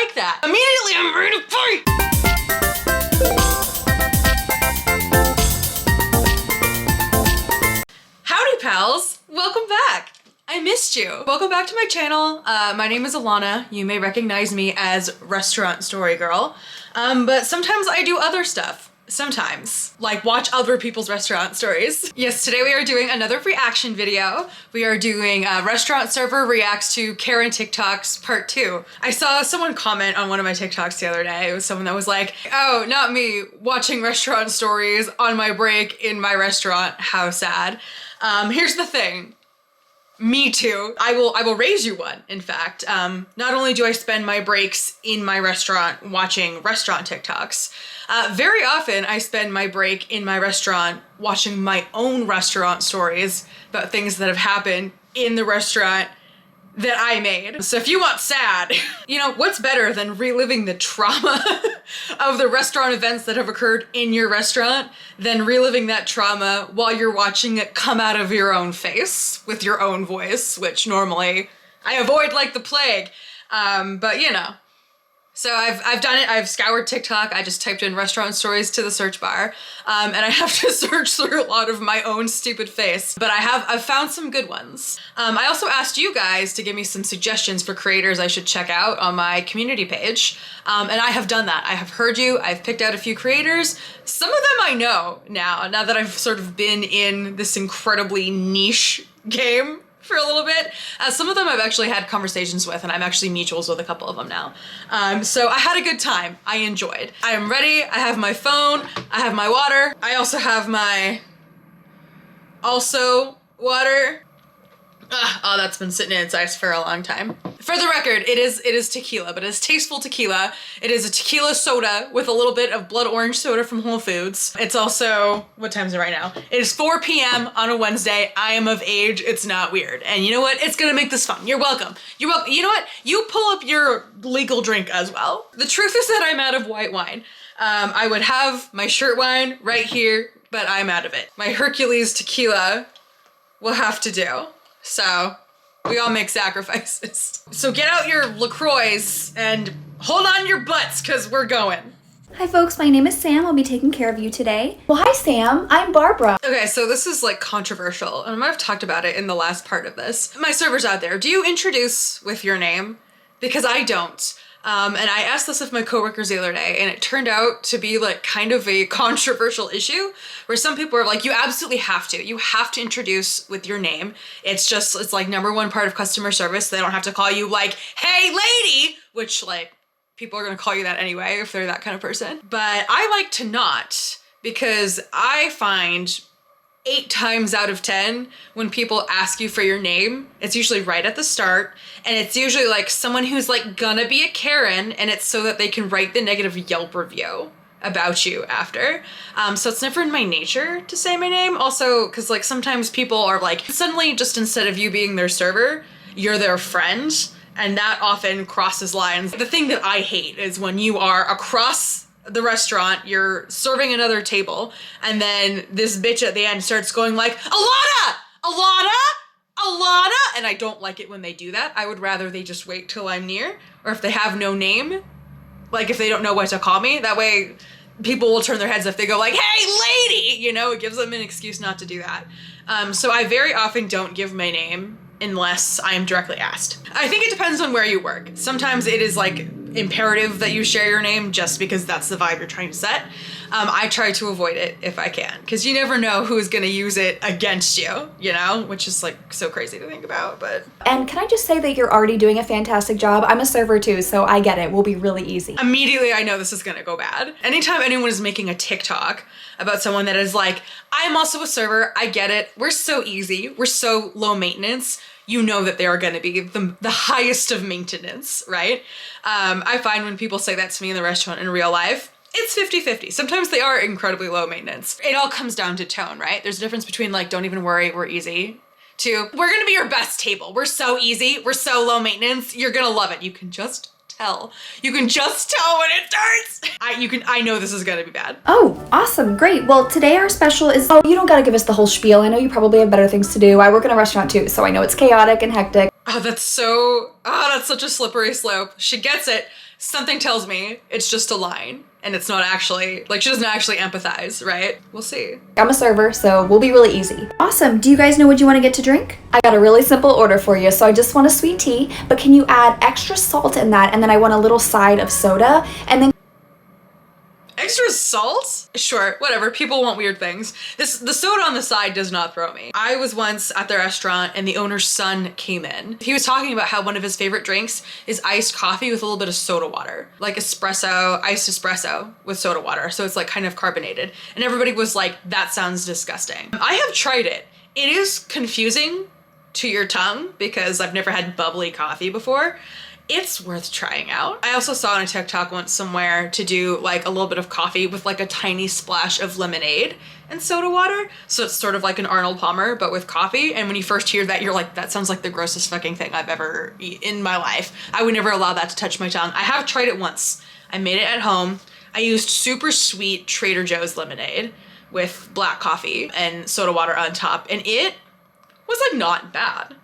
like that. Immediately, I'm ready to fight. Howdy, pals. Welcome back. I missed you. Welcome back to my channel. My name is Alana. You may recognize me as Restaurant Story Girl, but sometimes I do other stuff. Sometimes, like watch other people's restaurant stories. Yes, today we are doing another reaction video. We are doing Restaurant Server Reacts to Karen TikToks Part 2. I saw someone comment on one of my TikToks the other day. It was someone that was like, oh, not me, watching restaurant stories on my break in my restaurant. How sad. Here's the thing. Me too. I will raise you one, in fact. Not only do I spend my breaks in my restaurant watching restaurant TikToks, very often I spend my break in my restaurant watching my own restaurant stories about things that have happened in the restaurant that I made. So if you want sad, you know, what's better than reliving the trauma of the restaurant events that have occurred in your restaurant than reliving that trauma while you're watching it come out of your own face with your own voice, which normally I avoid like the plague. But you know. So I've done it. I've scoured TikTok. I just typed in restaurant stories to the search bar, and I have to search through a lot of my own stupid face. But I've found some good ones. I also asked you guys to give me some suggestions for creators I should check out on my community page, and I have done that. I have heard you. I've picked out a few creators. Some of them I know now that I've sort of been in this incredibly niche game for a little bit. Some of them I've actually had conversations with, and I'm actually mutuals with a couple of them now. So I had a good time. I enjoyed. I am ready. I have my phone. I have my water. I also have my water. Oh, that's been sitting in its ice for a long time. For the record, it is tequila, but it is tasteful tequila. It is a tequila soda with a little bit of blood orange soda from Whole Foods. It's also, what time is it right now? It is 4 p.m. on a Wednesday. I am of age. It's not weird. And you know what? It's gonna make this fun. You're welcome. You're welcome. You know what? You pull up your legal drink as well. The truth is that I'm out of white wine. I would have my shirt wine right here, but I'm out of it. My Hercules tequila will have to do. So we all make sacrifices. So get out your LaCroix and hold on your butts, because we're going. Hi folks, my name is Sam. I'll be taking care of you today. Well, hi Sam, I'm Barbara. Okay, so this is like controversial, and I might have talked about it in the last part of this. My servers out there, do you introduce with your name? Because I don't. And I asked this of my coworkers the other day, and it turned out to be like kind of a controversial issue where some people are like, you absolutely have to. You have to introduce with your name. It's like #1 part of customer service. They don't have to call you like, hey lady, which like people are gonna call you that anyway if they're that kind of person. But I like to not, because I find 8 times out of 10, when people ask you for your name, it's usually right at the start, and it's usually like someone who's like gonna be a Karen, and it's so that they can write the negative Yelp review about you after. So it's never in my nature to say my name. Also, because like sometimes people are like, suddenly just instead of you being their server, you're their friend, and that often crosses lines. The thing that I hate is when you are across the restaurant, you're serving another table, and then this bitch at the end starts going like, Alana! And I don't like it when they do that. I would rather they just wait till I'm near, or if they have no name, like if they don't know what to call me, that way people will turn their heads if they go like, hey lady, you know, it gives them an excuse not to do that. So I very often don't give my name unless I am directly asked. I think it depends on where you work. Sometimes it is like imperative that you share your name just because that's the vibe you're trying to set. I try to avoid it if I can, because you never know who's gonna use it against you, you know, which is like so crazy to think about. But and can I just say that you're already doing a fantastic job? I'm a server too, so I get it. Will be really easy. Immediately I know this is gonna go bad. Anytime anyone is making a TikTok about someone that is like, I'm also a server, I get it, we're so easy, we're so low maintenance, you know that they are going to be the highest of maintenance, right? I find when people say that to me in the restaurant in real life, it's 50-50. Sometimes they are incredibly low maintenance. It all comes down to tone, right? There's a difference between like, don't even worry, we're easy, to we're gonna be your best table. We're so easy, we're so low maintenance, you're gonna love it. You can just tell. You can just tell when it starts. I know this is gonna be bad. Oh, awesome, great. Well, today our special is, oh, you don't gotta give us the whole spiel. I know you probably have better things to do. I work in a restaurant too, so I know it's chaotic and hectic. Oh, that's such a slippery slope. She gets it. Something tells me it's just a line and it's not actually, like, she doesn't actually empathize, right? We'll see. I'm a server, so we'll be really easy. Awesome. Do you guys know what you want to get to drink? I got a really simple order for you. So I just want a sweet tea, but can you add extra salt in that? And then I want a little side of soda, and then Extra salt? Sure, whatever. People want weird things. The soda on the side does not throw me. I was once at the restaurant and the owner's son came in. He was talking about how one of his favorite drinks is iced coffee with a little bit of soda water. Like espresso, iced espresso with soda water. So it's like kind of carbonated. And everybody was like, that sounds disgusting. I have tried it. It is confusing to your tongue because I've never had bubbly coffee before. It's worth trying out. I also saw on a TikTok once somewhere to do like a little bit of coffee with like a tiny splash of lemonade and soda water. So it's sort of like an Arnold Palmer, but with coffee. And when you first hear that, you're like, that sounds like the grossest fucking thing I've ever eaten in my life. I would never allow that to touch my tongue. I have tried it once. I made it at home. I used super sweet Trader Joe's lemonade with black coffee and soda water on top. And it was like not bad.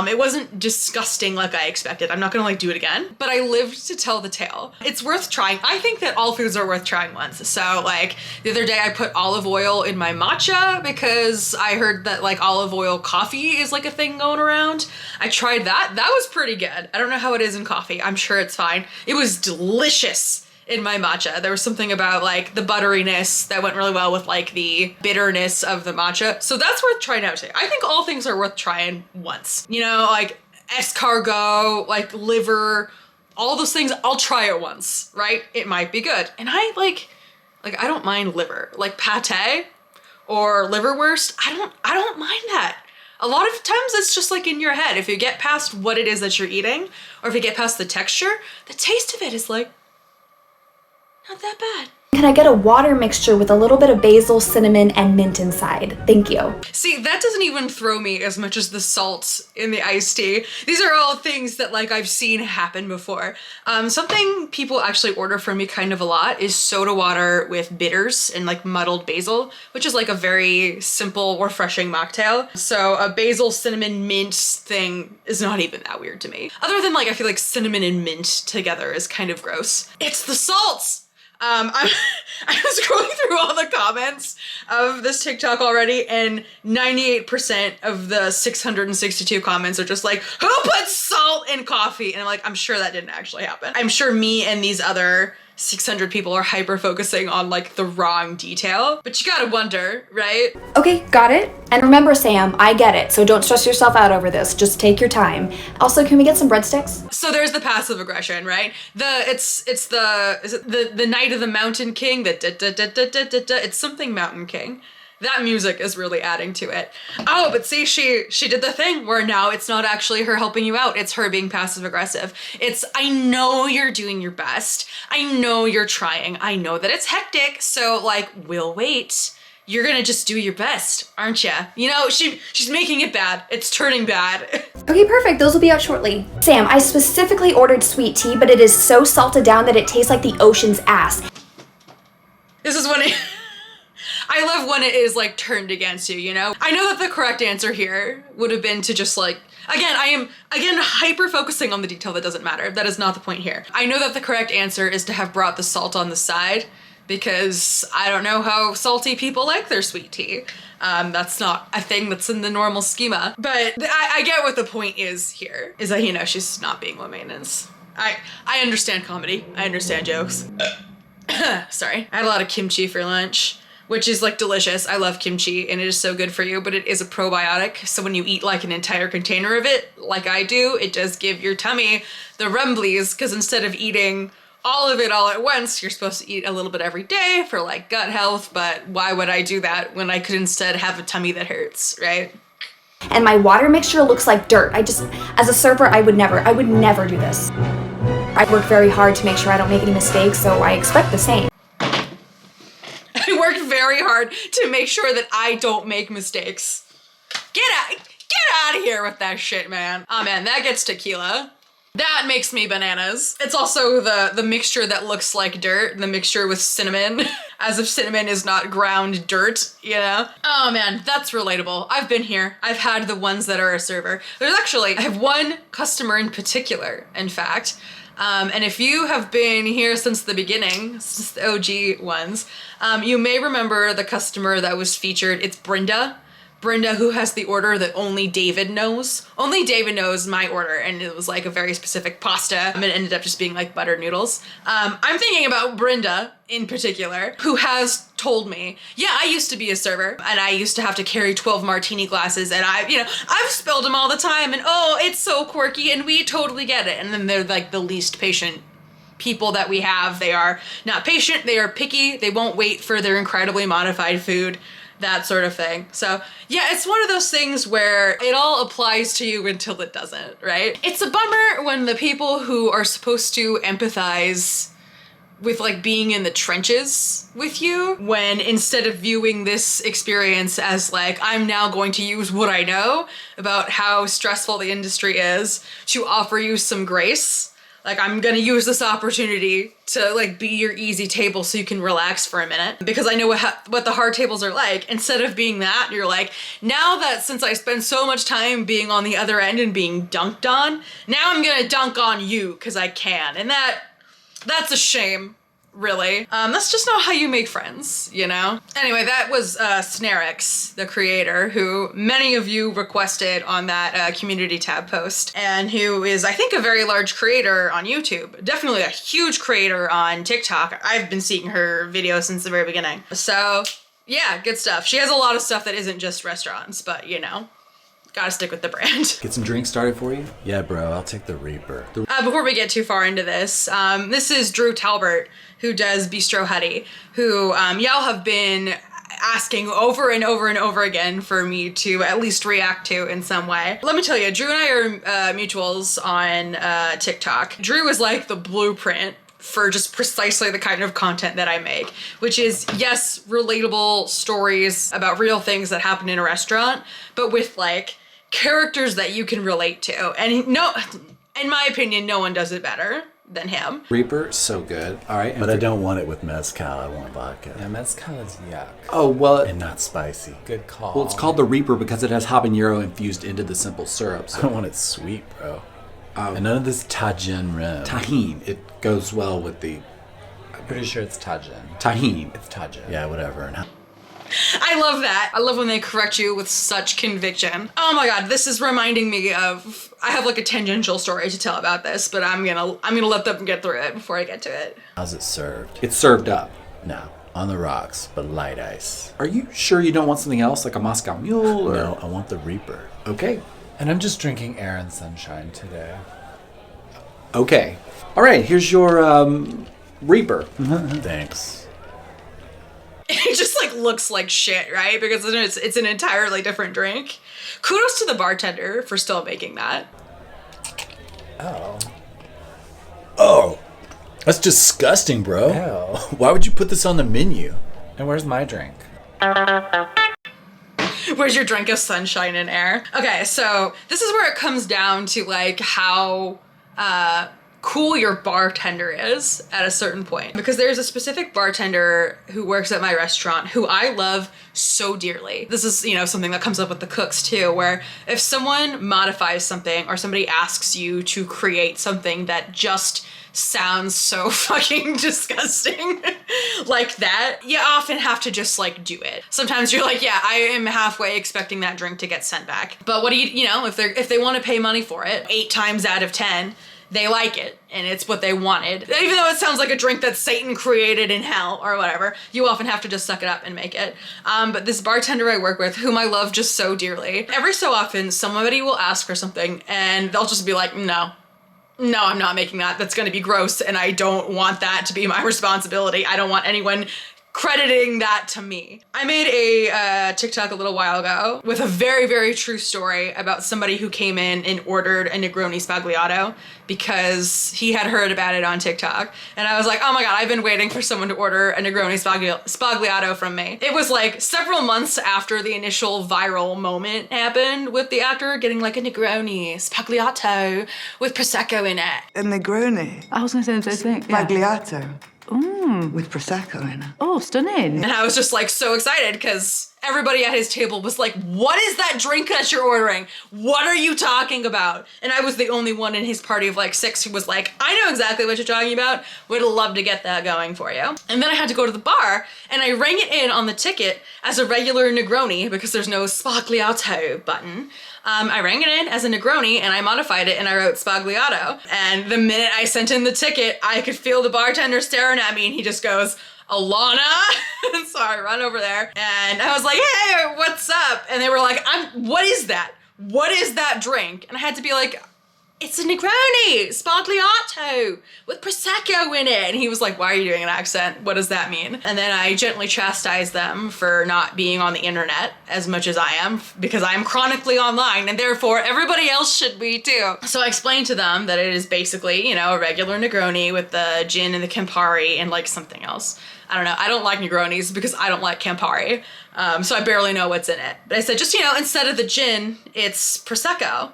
It wasn't disgusting like I expected. I'm not gonna like do it again, but I lived to tell the tale. It's worth trying. I think that all foods are worth trying once. So like the other day I put olive oil in my matcha because I heard that like olive oil coffee is like a thing going around. I tried that. That was pretty good. I don't know how it is in coffee. I'm sure it's fine. It was delicious. In my matcha. There was something about like the butteriness that went really well with like the bitterness of the matcha. So that's worth trying out too. I think all things are worth trying once. You know, like escargot, like liver, all those things, I'll try it once, right? It might be good. And I I don't mind liver. Like pate or liverwurst, I don't mind that. A lot of times it's just like in your head. If you get past what it is that you're eating, or if you get past the texture, the taste of it is like, not that bad. can I get a water mixture with a little bit of basil, cinnamon, and mint inside? Thank you. See, that doesn't even throw me as much as the salt in the iced tea. These are all things that like I've seen happen before. Something people actually order from me kind of a lot is soda water with bitters and like muddled basil, which is like a very simple, refreshing mocktail. So a basil, cinnamon, mint thing is not even that weird to me. Other than like, I feel like cinnamon and mint together is kind of gross. It's the salts! I was going through all the comments of this TikTok already, and 98% of the 662 comments are just like, who puts salt in coffee? And I'm like, I'm sure that didn't actually happen. I'm sure me and these other 600 people are hyper focusing on like the wrong detail, but you gotta wonder, right? Okay, got it. And remember, Sam, I get it, so don't stress yourself out over this. Just take your time. Also, can we get some breadsticks? So there's the passive aggression, right? Is it the Night of the Mountain King? It's something Mountain King. That music is really adding to it. Oh, but see, she did the thing where now it's not actually her helping you out. It's her being passive aggressive. It's, I know you're doing your best. I know you're trying. I know that it's hectic. So like, we'll wait. You're gonna just do your best, aren't you? You know, she's making it bad. It's turning bad. Okay, perfect. Those will be out shortly. Sam, I specifically ordered sweet tea, but it is so salted down that it tastes like the ocean's ass. This is when it... I love when it is like turned against you, you know? I know that the correct answer here would have been to just like, again, I am hyper focusing on the detail that doesn't matter. That is not the point here. I know that the correct answer is to have brought the salt on the side because I don't know how salty people like their sweet tea. That's not a thing that's in the normal schema. But I get what the point is here, is that, you know, she's not being low maintenance. I understand comedy. I understand jokes. Sorry. I had a lot of kimchi for lunch, which is like delicious. I love kimchi and it is so good for you, but it is a probiotic. So when you eat like an entire container of it, like I do, it does give your tummy the rumblies, because instead of eating all of it all at once, you're supposed to eat a little bit every day for like gut health, but why would I do that when I could instead have a tummy that hurts, right? And my water mixture looks like dirt. As a server, I would never do this. I work very hard to make sure I don't make any mistakes, so I expect the same. I worked very hard to make sure that I don't make mistakes. Get out of here with that shit, man. Oh man, that gets tequila. That makes me bananas. It's also the mixture that looks like dirt, the mixture with cinnamon, as if cinnamon is not ground dirt, you know? Oh man, that's relatable. I've been here. I've had the ones that are a server. I have one customer in particular, in fact, and if you have been here since the beginning, since the OG ones, you may remember the customer that was featured. It's Brenda. Brenda, who has the order that only David knows. Only David knows my order, and it was like a very specific pasta, and it ended up just being like buttered noodles. I'm thinking about Brenda in particular, who has told me, yeah, I used to be a server, and I used to have to carry 12 martini glasses, and I've spilled them all the time, and oh, it's so quirky, and we totally get it. And then they're like the least patient people that we have. They are not patient, they are picky, they won't wait for their incredibly modified food, that sort of thing. So yeah, it's one of those things where it all applies to you until it doesn't, right? It's a bummer when the people who are supposed to empathize with like being in the trenches with you, when instead of viewing this experience as like, I'm now going to use what I know about how stressful the industry is to offer you some grace. Like, I'm gonna use this opportunity to like be your easy table so you can relax for a minute, because I know what the hard tables are like. Instead of being that, you're like, now that since I spend so much time being on the other end and being dunked on, now I'm gonna dunk on you because I can. And that's a shame, really. That's just not how you make friends, you know? Anyway, that was snerixx, the creator, who many of you requested on that community tab post, and who is, I think, a very large creator on YouTube. Definitely a huge creator on TikTok. I've been seeing her videos since the very beginning. So yeah, good stuff. She has a lot of stuff that isn't just restaurants, but you know, gotta stick with the brand. Get some drinks started for you? Yeah, bro, I'll take the Reaper. Before we get too far into this, this is Drew Talbert, who does Bistro Huddy, who y'all have been asking over and over and over again for me to at least react to in some way. Let me tell you, Drew and I are mutuals on TikTok. Drew is like the blueprint for just precisely the kind of content that I make, which is, yes, relatable stories about real things that happen in a restaurant, but with like characters that you can relate to. And in my opinion, no one does it better than him. Reaper, so good. All right. But I don't want it with mezcal. I want vodka. Yeah, mezcal is yuck. Oh, well. And not spicy. Good call. Well, it's called the Reaper because it has habanero infused into the simple syrups. I don't want it sweet, bro. And none of this tajin rim. Tahine. It goes well with the... I'm pretty sure it's tajin. Tahine. It's tajin. Yeah, whatever. And I love that. I love when they correct you with such conviction. Oh my god, this is reminding me of... I have like a tangential story to tell about this, but I'm gonna let them get through it before I get to it. How's it served? It's served up. No. On the rocks, but light ice. Are you sure you don't want something else, like a Moscow Mule? Or... No, I want the Reaper. Okay. And I'm just drinking air and sunshine today. Okay. All right, here's your Reaper. Thanks. It just like looks like shit, right? Because it's an entirely different drink. Kudos to the bartender for still making that. Oh, that's disgusting, bro. Ew. Why would you put this on the menu? And where's my drink? Where's your drink of sunshine and air? Okay, so this is where it comes down to like how cool your bartender is at a certain point. Because there's a specific bartender who works at my restaurant who I love so dearly. This is, you know, something that comes up with the cooks too, where if someone modifies something or somebody asks you to create something that just sounds so fucking disgusting like that, you often have to just like do it. Sometimes you're like, yeah, I am halfway expecting that drink to get sent back. But what do you know, if they want to pay money for it, 8 times out of 10, they like it, and it's what they wanted. Even though it sounds like a drink that Satan created in hell or whatever, you often have to just suck it up and make it. But this bartender I work with, whom I love just so dearly, every so often somebody will ask for something and they'll just be like, no, I'm not making that. That's gonna be gross, and I don't want that to be my responsibility. I don't want anyone crediting that to me. I made a TikTok a little while ago with a very, very true story about somebody who came in and ordered a Negroni Spagliato because he had heard about it on TikTok. And I was like, oh my God, I've been waiting for someone to order a Negroni Spagliato from me. It was like several months after the initial viral moment happened with the actor getting like a Negroni Spagliato with Prosecco in it. A Negroni. I was going to say the same thing. Yeah. Spagliato. With Prosecco in it. Oh, stunning. And I was just like so excited because everybody at his table was like, what is that drink that you're ordering? What are you talking about? And I was the only one in his party of like 6 who was like, I know exactly what you're talking about. Would love to get that going for you. And then I had to go to the bar and I rang it in on the ticket as a regular Negroni because there's no Spagliato button. I rang it in as a Negroni and I modified it and I wrote Spagliato. And the minute I sent in the ticket, I could feel the bartender staring at me and he just goes, Alana? And so I run over there and I was like, hey, what's up? And they were like, what is that? What is that drink? And I had to be like, it's a Negroni Spagliato with Prosecco in it. And he was like, why are you doing an accent? What does that mean? And then I gently chastised them for not being on the internet as much as I am because I am chronically online and therefore everybody else should be too. So I explained to them that it is basically, you know, a regular Negroni with the gin and the Campari and like something else. I don't know. I don't like Negronis because I don't like Campari. So I barely know what's in it. But I said, just, you know, instead of the gin, it's Prosecco.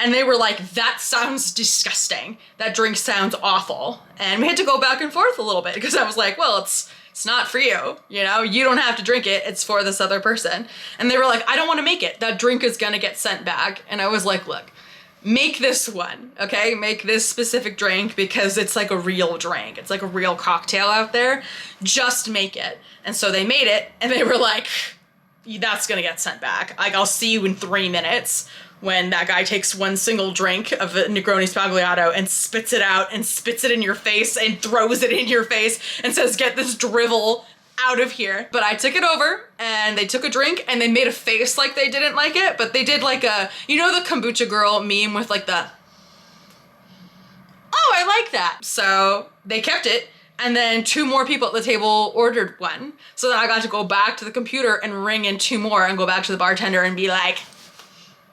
And they were like, that sounds disgusting. That drink sounds awful. And we had to go back and forth a little bit because I was like, well, it's not for you. You know, you don't have to drink it. It's for this other person. And they were like, I don't want to make it. That drink is going to get sent back. And I was like, look, make this one, okay? Make this specific drink because it's like a real drink. It's like a real cocktail out there. Just make it. And so they made it and they were like, that's going to get sent back. Like, I'll see you in 3 minutes. When that guy takes one single drink of a Negroni Spagliato and spits it out and spits it in your face and throws it in your face and says, get this drivel out of here. But I took it over and they took a drink and they made a face like they didn't like it, but they did like a, you know, the kombucha girl meme with like the, oh, I like that. So they kept it. And then 2 more people at the table ordered one. So then I got to go back to the computer and ring in 2 more and go back to the bartender and be like,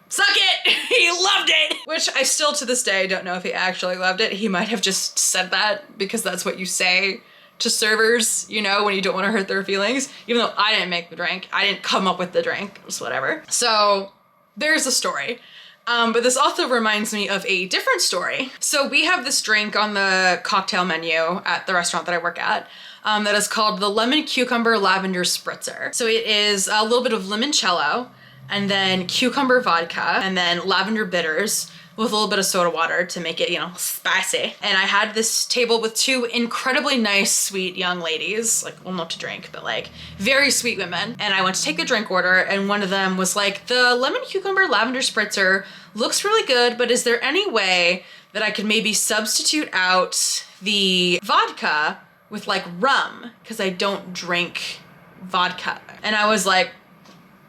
suck it! He loved it! Which I still to this day don't know if he actually loved it. He might have just said that because that's what you say to servers, you know, when you don't want to hurt their feelings. Even though I didn't make the drink. I didn't come up with the drink. It was whatever. So there's a story. But this also reminds me of a different story. So we have this drink on the cocktail menu at the restaurant that I work at. That is called the Lemon Cucumber Lavender Spritzer. So it is a little bit of limoncello, and then cucumber vodka, and then lavender bitters with a little bit of soda water to make it, you know, spicy. And I had this table with 2 incredibly nice, sweet young ladies, like, well, not to drink, but like very sweet women. And I went to take a drink order and one of them was like, the lemon cucumber lavender spritzer looks really good, but is there any way that I could maybe substitute out the vodka with like rum? Because I don't drink vodka. And I was like,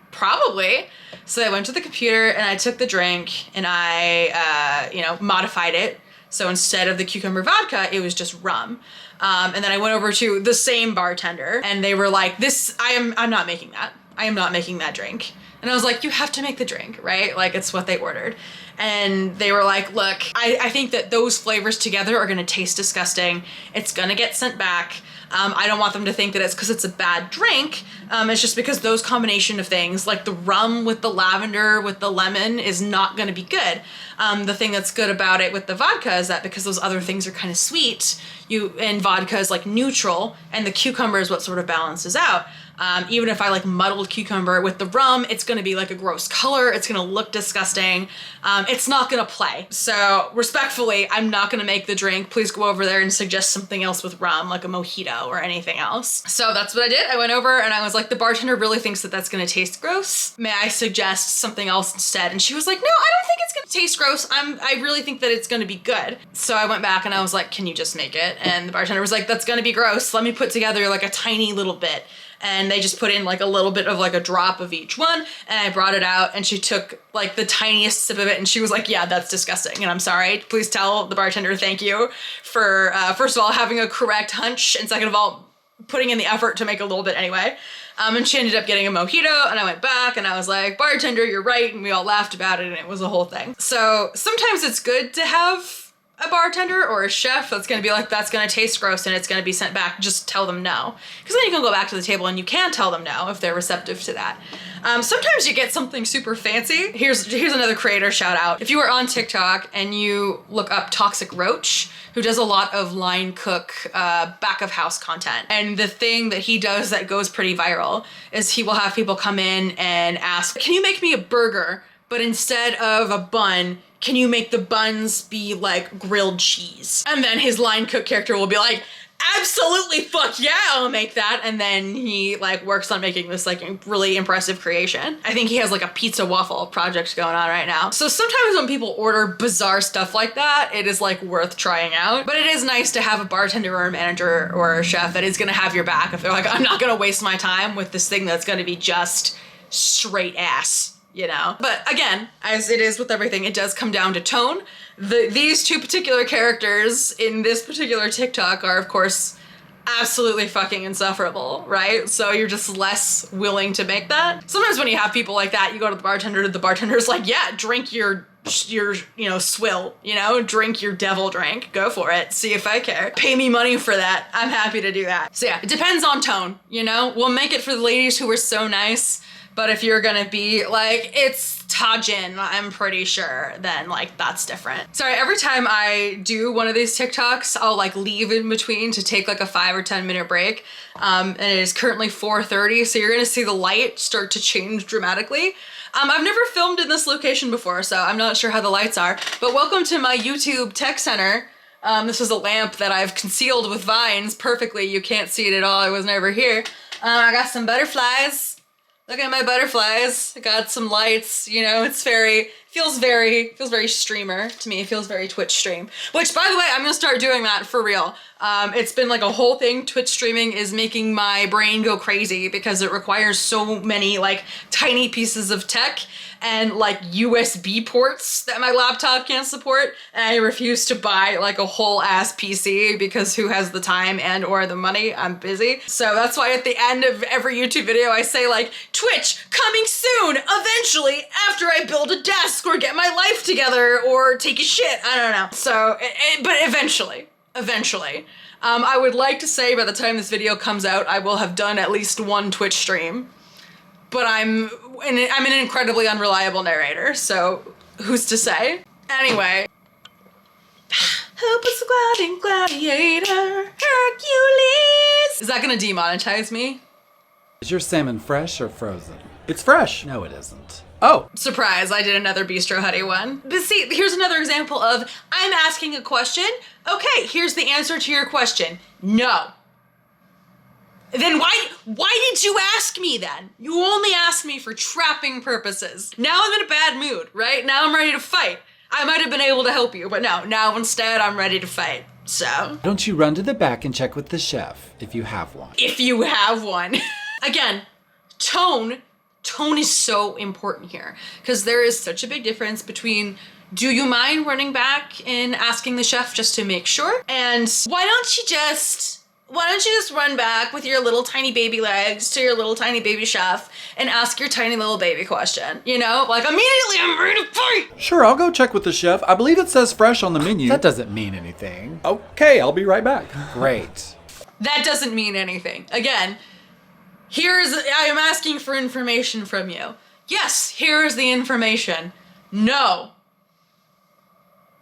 probably. So I went to the computer and I took the drink and I, you know, modified it. So instead of the cucumber vodka, it was just rum. And then I went over to the same bartender and they were like, I'm not making that. I am not making that drink. And I was like, you have to make the drink, right? Like, it's what they ordered. And they were like, look, I think that those flavors together are gonna taste disgusting. It's gonna get sent back. I don't want them to think that it's because it's a bad drink. It's just because those combination of things, like the rum with the lavender with the lemon, is not going to be good. The thing that's good about it with the vodka is that because those other things are kind of sweet, and vodka is like neutral, and the cucumber is what sort of balances out. Even if I like muddled cucumber with the rum, it's gonna be like a gross color. It's gonna look disgusting. It's not gonna play. So respectfully, I'm not gonna make the drink. Please go over there and suggest something else with rum, like a mojito or anything else. So that's what I did. I went over and I was like, the bartender really thinks that that's gonna taste gross. May I suggest something else instead? And she was like, no, I don't think it's gonna taste gross. I really think that it's gonna be good. So I went back and I was like, can you just make it? And the bartender was like, that's gonna be gross. Let me put together like a tiny little bit. And they just put in like a little bit of like a drop of each one, and I brought it out and she took like the tiniest sip of it and she was like, yeah, that's disgusting and I'm sorry. Please tell the bartender thank you for first of all having a correct hunch, and second of all putting in the effort to make a little bit anyway. And she ended up getting a mojito, and I went back and I was like, bartender, you're right, and we all laughed about it, and it was a whole thing. So sometimes it's good to have a bartender or a chef that's gonna be like, that's gonna taste gross and it's gonna be sent back. Just tell them no. Because then you can go back to the table and you can tell them no if they're receptive to that. Sometimes you get something super fancy. Here's another creator shout out. If you are on TikTok and you look up Toxic Roach, who does a lot of line cook, back of house content. And the thing that he does that goes pretty viral is he will have people come in and ask, can you make me a burger, but instead of a bun, can you make the buns be like grilled cheese? And then his line cook character will be like, absolutely, fuck yeah, I'll make that. And then he like works on making this like really impressive creation. I think he has like a pizza waffle project going on right now. So sometimes when people order bizarre stuff like that, it is like worth trying out. But it is nice to have a bartender or a manager or a chef that is gonna have your back if they're like, I'm not gonna waste my time with this thing that's gonna be just straight ass. You know, but again, as it is with everything, it does come down to tone. These two particular characters in this particular TikTok are, of course, absolutely fucking insufferable, right? So you're just less willing to make that. Sometimes when you have people like that, you go to the bartender's like, yeah, drink your swill, drink your devil drink, go for it, see if I care. Pay me money for that, I'm happy to do that. So yeah, it depends on tone, we'll make it for the ladies who were so nice. But if you're gonna be like, it's tajin, I'm pretty sure, then like that's different. Sorry, every time I do one of these TikToks, I'll like leave in between to take like a 5 or 10 minute break. And it is currently 4:30, so you're gonna see the light start to change dramatically. I've never filmed in this location before, so I'm not sure how the lights are, but welcome to my YouTube tech center. This is a lamp that I've concealed with vines perfectly. You can't see it at all, I was never here. I got some butterflies. Look at my butterflies. I got some lights, it's feels very streamer to me. It feels very Twitch stream. Which, by the way, I'm gonna start doing that for real. It's been like a whole thing. Twitch streaming is making my brain go crazy because it requires so many like tiny pieces of tech and like USB ports that my laptop can't support. And I refuse to buy like a whole ass PC because who has the time and or the money? I'm busy. So that's why at the end of every YouTube video, I say like, Twitch coming soon, eventually, after I build a desk or get my life together or take a shit. I don't know. So, but eventually. I would like to say by the time this video comes out, I will have done at least one Twitch stream. But I'm an incredibly unreliable narrator, so who's to say? Anyway. Help us squatting gladiator, Hercules! Is that gonna demonetize me? Is your salmon fresh or frozen? It's fresh. No, it isn't. Oh, Surprise, I did another Bistro Huddy one. But see, here's another example of, I'm asking a question, okay, here's the answer to your question. No. Then why did you ask me then? You only asked me for trapping purposes. Now I'm in a bad mood, right? Now I'm ready to fight. I might have been able to help you, but no, now instead I'm ready to fight, so. Don't you run to the back and check with the chef if you have one. If you have one. Again, tone is so important here because there is such a big difference between, do you mind running back and asking the chef just to make sure? And why don't you just run back with your little tiny baby legs to your little tiny baby chef and ask your tiny little baby question, Like immediately I'm ready to fight! sure, I'll go check with the chef. I believe it says fresh on the menu. That doesn't mean anything. Okay, I'll be right back. Great. That doesn't mean anything. Again, I am asking for information from you. Yes, here is the information. No.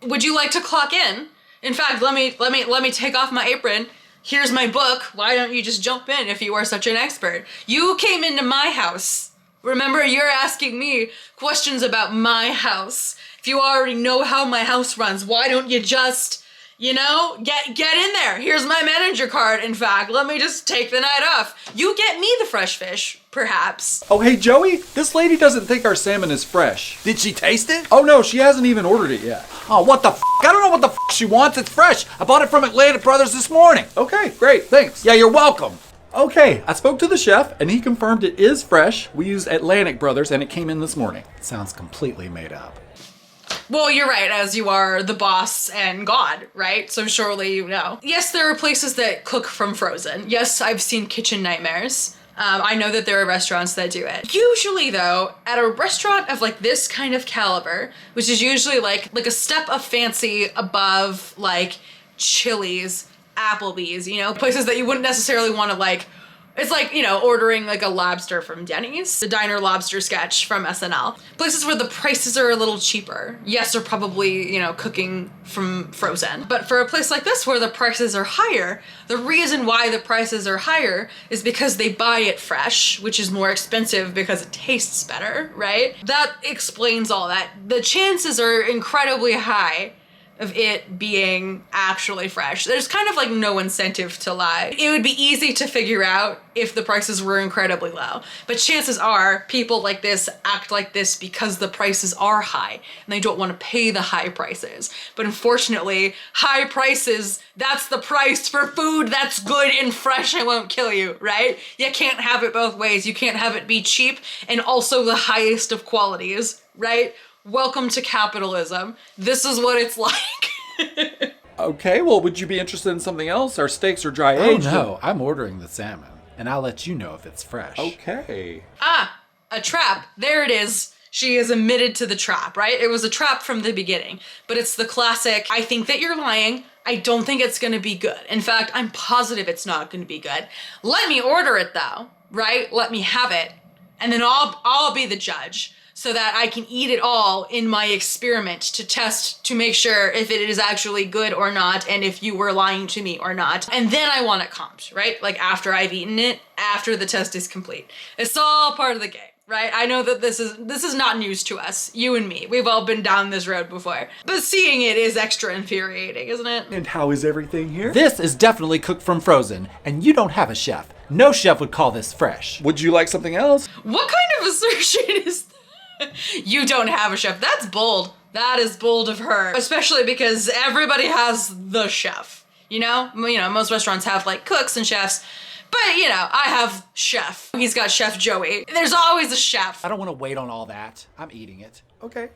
Would you like to clock in? In fact, let me take off my apron. Here's my book. Why don't you just jump in if you are such an expert? You came into my house. Remember, you're asking me questions about my house. If you already know how my house runs, why don't you just, get in there. Here's my manager card, in fact. Let me just take the night off. You get me the fresh fish, perhaps. Oh, hey, Joey, this lady doesn't think our salmon is fresh. Did she taste it? Oh, no, she hasn't even ordered it yet. Oh, what the f***? I don't know what the f*** she wants. It's fresh. I bought it from Atlantic Brothers this morning. Okay, great, thanks. Yeah, you're welcome. Okay, I spoke to the chef, and he confirmed it is fresh. We used Atlantic Brothers, and it came in this morning. Sounds completely made up. Well, you're right, as you are the boss and God, right? So surely you know. Yes, there are places that cook from frozen. Yes, I've seen kitchen nightmares. I know that there are restaurants that do it. Usually though, at a restaurant of like this kind of caliber, which is usually like a step of fancy above like Chili's, Applebee's, you know, places that you wouldn't necessarily want to like, it's like, you know, ordering like a lobster from Denny's, the diner lobster sketch from SNL. Places where the prices are a little cheaper. Yes, they're probably, you know, cooking from frozen. But for a place like this where the prices are higher, the reason why the prices are higher is because they buy it fresh, which is more expensive because it tastes better, right? That explains all that. The chances are incredibly high of it being actually fresh. There's kind of like no incentive to lie. It would be easy to figure out if the prices were incredibly low, but chances are people like this act like this because the prices are high and they don't want to pay the high prices. But unfortunately, high prices, that's the price for food that's good and fresh and won't kill you, right? You can't have it both ways. You can't have it be cheap and also the highest of qualities, right? Welcome to capitalism. This is what it's like. Okay, well, would you be interested in something else? Our steaks are dry Oh aged. no, I'm ordering the salmon, and I'll let you know if it's fresh. Okay. A trap. There it is. She is admitted to the trap, right? It was a trap from the beginning, but it's the classic, I think that you're lying. I don't think it's gonna be good. In fact, I'm positive it's not gonna be good. Let me order it though, right? Let me have it. And then I'll be the judge, so that I can eat it all in my experiment to test to make sure if it is actually good or not and if you were lying to me or not. And then I want it comped, right? Like after I've eaten it, after the test is complete. It's all part of the game, right? I know that this is not news to us, you and me. We've all been down this road before. But seeing it is extra infuriating, isn't it? And how is everything here? This is definitely cooked from frozen, and you don't have a chef. No chef would call this fresh. Would you like something else? What kind of assertion is that? You don't have a chef. That's bold. That is bold of her. Especially because everybody has the chef. You know, most restaurants have like cooks and chefs. But, you know, I have chef. He's got Chef Joey. There's always a chef. I don't want to wait on all that. I'm eating it. Okay.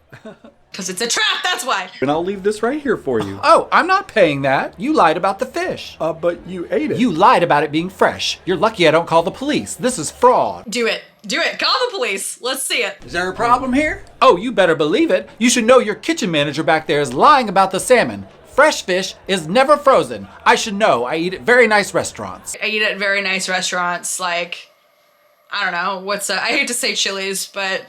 Because it's a trap, that's why. And I'll leave this right here for you. Oh, I'm not paying that. You lied about the fish. But you ate it. You lied about it being fresh. You're lucky I don't call the police. This is fraud. Do it. Do it. Call the police. Let's see it. Is there a problem here? Oh, you better believe it. You should know your kitchen manager back there is lying about the salmon. Fresh fish is never frozen. I should know. I eat at very nice restaurants. I eat at very nice restaurants, like, I don't know, I hate to say Chili's, but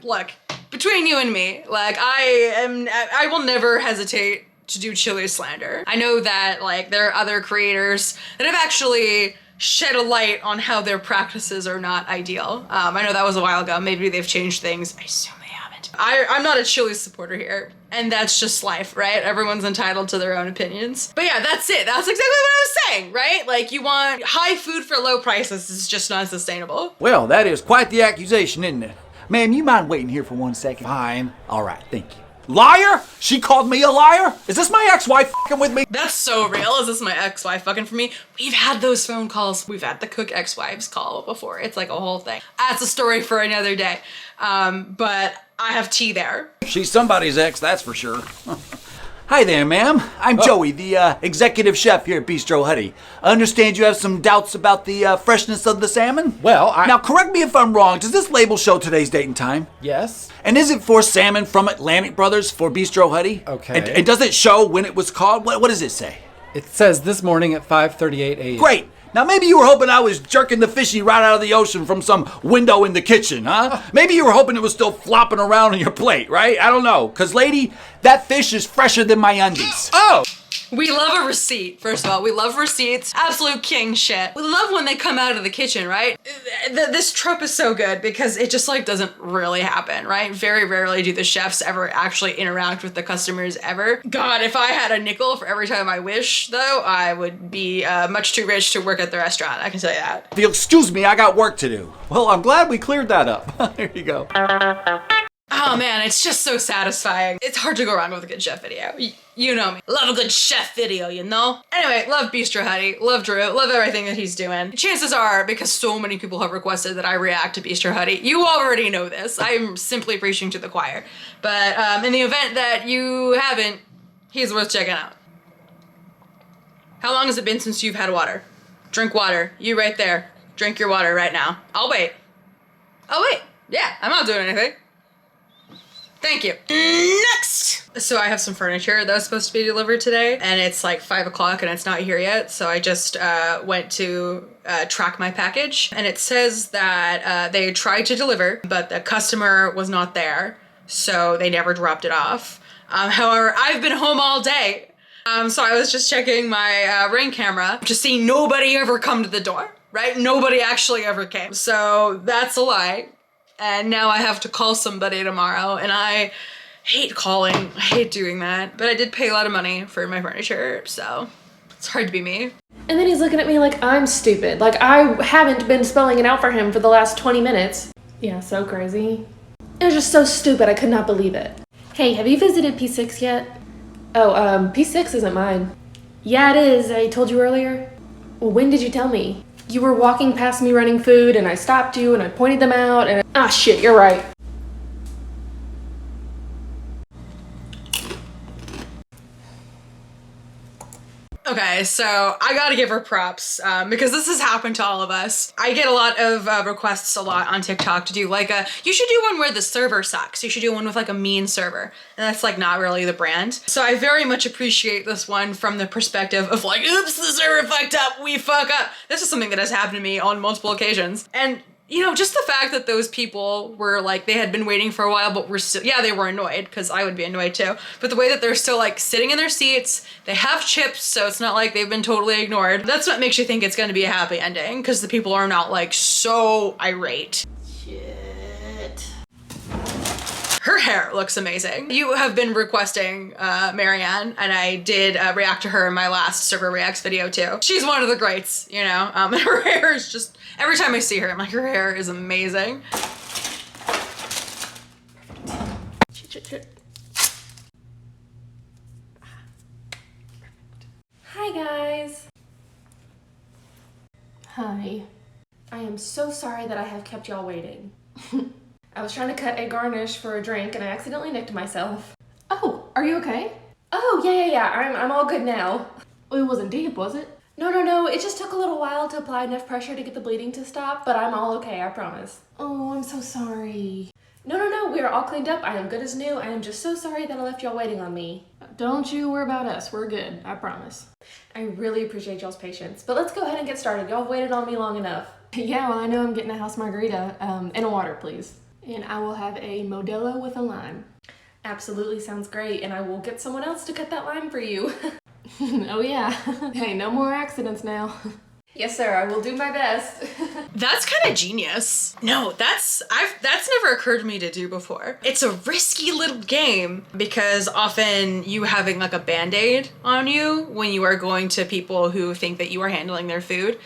look, between you and me, like, I will never hesitate to do Chili's slander. I know that, like, there are other creators that have actually shed a light on how their practices are not ideal. I know that was a while ago. Maybe they've changed things. I assume they haven't. I'm not a Chili's supporter here, and that's just life, right? Everyone's entitled to their own opinions. But yeah, that's it. That's exactly what I was saying, right? Like, you want high food for low prices is just not sustainable. Well, that is quite the accusation, isn't it? Ma'am, you mind waiting here for 1 second? Fine. All right, thank you. Liar? She called me a liar? Is this my ex-wife fucking with me? That's so real. Is this my ex-wife fucking for me? We've had those phone calls. We've had the cook ex-wives call before. It's like a whole thing. That's a story for another day. But I have tea there. She's somebody's ex, that's for sure. Hi there, ma'am. I'm Joey, the executive chef here at Bistro Huddy. I understand you have some doubts about the freshness of the salmon? Well, Now, correct me if I'm wrong. Does this label show today's date and time? Yes? And is it for salmon from Atlantic Brothers for Bistro Huddy? Okay. And does it show when it was caught? What does it say? It says this morning at 5:38 a.m. Great. Now, maybe you were hoping I was jerking the fishy right out of the ocean from some window in the kitchen, huh? Maybe you were hoping it was still flopping around on your plate, right? I don't know. Because, lady, that fish is fresher than my undies. Oh! We love a receipt, first of all. We love receipts. Absolute king shit. We love when they come out of the kitchen, right? This trope is so good because it just like doesn't really happen, right? Very rarely do the chefs ever actually interact with the customers ever. God, if I had a nickel for every time I wish, though, I would be much too rich to work at the restaurant. I can tell you that. If you'll excuse me, I got work to do. Well, I'm glad we cleared that up. There you go. Oh man, it's just so satisfying. It's hard to go wrong with a good chef video. You know me. Love a good chef video, you know? Anyway, love Bistro Huddy, love Drew, love everything that he's doing. Chances are, because so many people have requested that I react to Bistro Huddy, you already know this. I'm simply preaching to the choir. But in the event that you haven't, he's worth checking out. How long has it been since you've had water? Drink water. You right there. Drink your water right now. I'll wait. Oh wait. Yeah, I'm not doing anything. Thank you. Next! So I have some furniture that was supposed to be delivered today, and it's like 5 o'clock and it's not here yet, so I just went to track my package, and it says that they tried to deliver, but the customer was not there, so they never dropped it off. However, I've been home all day, so I was just checking my Ring camera to see nobody ever come to the door, right? Nobody actually ever came, so that's a lie. And now I have to call somebody tomorrow, and I hate calling. I hate doing that. But I did pay a lot of money for my furniture, so it's hard to be me. And then he's looking at me like I'm stupid. Like I haven't been spelling it out for him for the last 20 minutes. Yeah, so crazy. It was just so stupid, I could not believe it. Hey, have you visited P6 yet? Oh, P6 isn't mine. Yeah, it is. I told you earlier. Well, when did you tell me? You were walking past me running food, and I stopped you, and I pointed them out, and ah, shit, you're right. Okay, so I gotta give her props because this has happened to all of us. I get a lot of requests a lot on TikTok to do like you should do one where the server sucks. You should do one with like a mean server. And that's like not really the brand. So I very much appreciate this one from the perspective of like, oops, the server fucked up, we fuck up. This is something that has happened to me on multiple occasions. And you know, just the fact that those people were like, they had been waiting for a while, but were still, yeah, they were annoyed, because I would be annoyed too. But the way that they're still like sitting in their seats, they have chips, so it's not like they've been totally ignored. That's what makes you think it's gonna be a happy ending, because the people are not like so irate. Shit. Her hair looks amazing. You have been requesting Marianne, and I did react to her in my last Server Reacts video too. She's one of the greats, you know? And her hair is just, every time I see her, I'm like, her hair is amazing. Hi, guys. Hi. I am so sorry that I have kept y'all waiting. I was trying to cut a garnish for a drink and I accidentally nicked myself. Oh, are you okay? Oh, yeah. I'm all good now. Well, it wasn't deep, was it? No. It just took a little while to apply enough pressure to get the bleeding to stop, but I'm all okay, I promise. Oh, I'm so sorry. No. We are all cleaned up. I am good as new. I am just so sorry that I left y'all waiting on me. Don't you worry about us. We're good, I promise. I really appreciate y'all's patience, but let's go ahead and get started. Y'all have waited on me long enough. Yeah, well, I know I'm getting a house margarita, and a water, please. And I will have a Modelo with a lime. Absolutely sounds great, and I will get someone else to cut that lime for you. Oh yeah. Hey, no more accidents now. Yes, sir, I will do my best. That's kind of genius. No, that's never occurred to me to do before. It's a risky little game because often you having like a Band-Aid on you when you are going to people who think that you are handling their food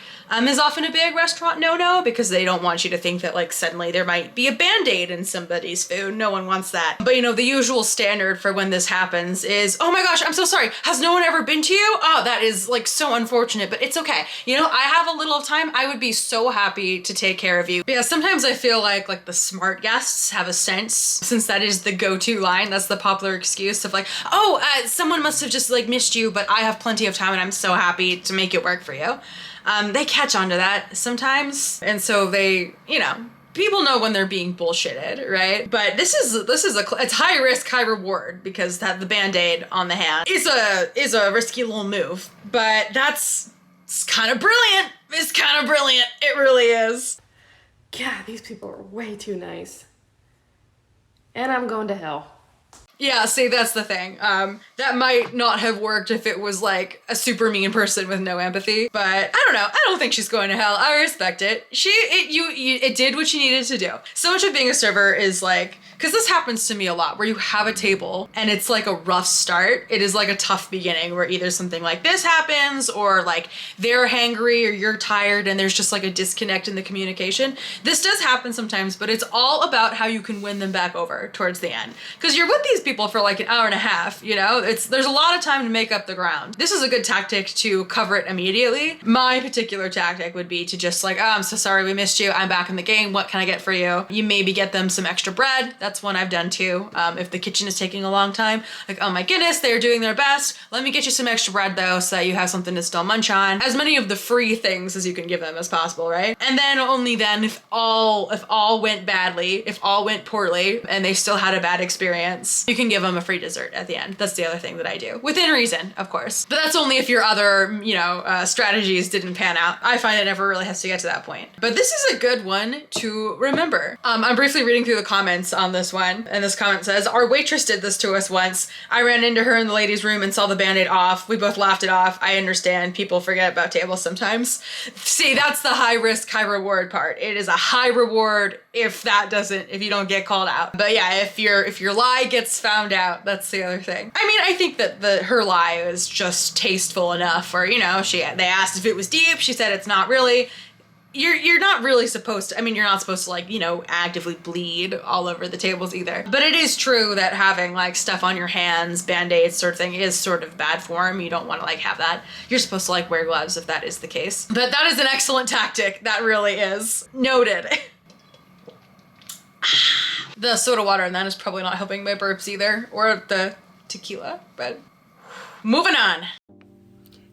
is often a big restaurant no-no because they don't want you to think that like suddenly there might be a Band-Aid in somebody's food. No one wants that. But you know, the usual standard for when this happens is, oh my gosh, I'm so sorry. Has no one ever been to you? Oh, that is like so unfortunate, but it's okay. You know, I have a little time. I would be so happy to take care of you. But yeah, sometimes I feel like the smart guests have a sense, since that is the go-to line. That's the popular excuse of like, oh, someone must have just like missed you, but I have plenty of time and I'm so happy to make it work for you. They catch on to that sometimes. And so they, you know, people know when they're being bullshitted, right? But it's high risk, high reward because the Band-Aid on the hand is a risky little move. But it's kind of brilliant. It's kind of brilliant. It really is. God, these people are way too nice. And I'm going to hell. Yeah, see, that's the thing. That might not have worked if it was like a super mean person with no empathy. But I don't know. I don't think she's going to hell. I respect it. It did what she needed to do. So much of being a server is like, because this happens to me a lot, where you have a table and it's like a rough start. It is like a tough beginning where either something like this happens or like they're hangry or you're tired and there's just like a disconnect in the communication. This does happen sometimes, but it's all about how you can win them back over towards the end. Because you're with these people for like an hour and a half, you know? There's a lot of time to make up the ground. This is a good tactic to cover it immediately. My particular tactic would be to just like, oh, I'm so sorry we missed you. I'm back in the game. What can I get for you? You maybe get them some extra bread. That's one I've done too. If the kitchen is taking a long time, like, oh my goodness, they're doing their best. Let me get you some extra bread though, so that you have something to still munch on. As many of the free things as you can give them as possible, right? And then only then, if all went badly, if all went poorly, and they still had a bad experience, you can give them a free dessert at the end. That's the other thing that I do. Within reason, of course. But that's only if your other, strategies didn't pan out. I find it never really has to get to that point. But this is a good one to remember. I'm briefly reading through the comments on this one, and this comment says, our waitress did this to us once. I ran into her in the ladies' room and saw the Band-Aid off. We both laughed it off. I understand people forget about tables sometimes. See, that's the high risk, high reward part. It is a high reward if you don't get called out. But yeah, if your lie gets found out, that's the other thing. I mean, I think that her lie is just tasteful enough, or, they asked if it was deep. She said it's not really. You're not really supposed to, you're not supposed to actively bleed all over the tables either. But it is true that having like stuff on your hands, Band-Aids sort of thing is sort of bad form. You don't want to have that. You're supposed to wear gloves if that is the case. But that is an excellent tactic. That really is. Noted. The soda water and that is probably not helping my burps either, or the tequila, but moving on.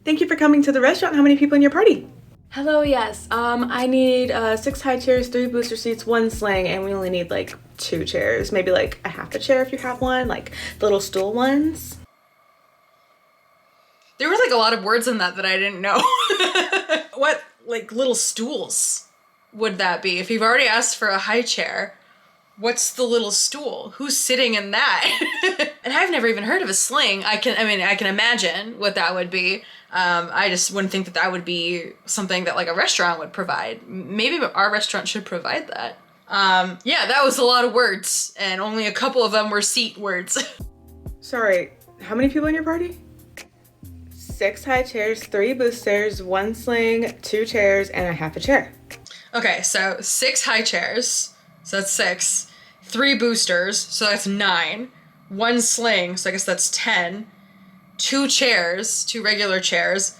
Thank you for coming to the restaurant. How many people in your party? Hello, yes. I need 6 high chairs, 3 booster seats, 1 sling, and we only need 2 chairs. Maybe a half a chair if you have one, the little stool ones. There were a lot of words in that I didn't know. What little stools would that be? If you've already asked for a high chair, what's the little stool? Who's sitting in that? And I've never even heard of a sling. I can imagine what that would be. I just wouldn't think that would be something that a restaurant would provide. Maybe our restaurant should provide that. Yeah, that was a lot of words, and only a couple of them were seat words. Sorry, how many people in your party? 6 high chairs, 3 boosters, 1 sling, 2 chairs, and a half a chair. Okay, so 6 high chairs, so that's 6. 3 boosters, so that's 9. 1 sling, so I guess that's 10. 2 chairs, 2 regular chairs,